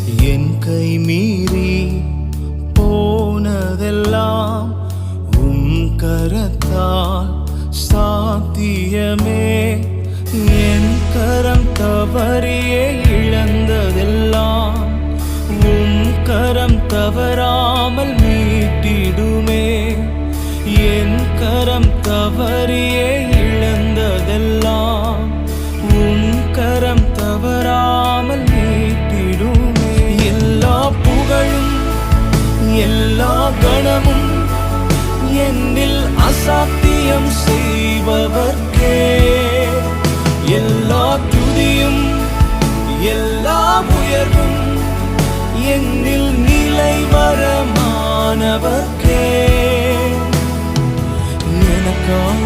என் கை மீறி போனதெல்லாம் உம் கரத்தால் சாத்தியமே. என் கரம் தவறியே இழந்ததெல்லாம் உம் கரம் தவறாமல் மீட்டிடுமே. என் கரம் தவறியே இழந்ததெல்லாம் உம் கரம் தவறாமல் மீட்டிடுமே. எல்லா புகழும் எல்லா கணமும் என்னில் அசாத்தியம் செய்பவர்க்கே. எல்லா துதியும் எல்லா உயர்வும் என்னில் நிலைவரமானவர்க்கே. எனக்காக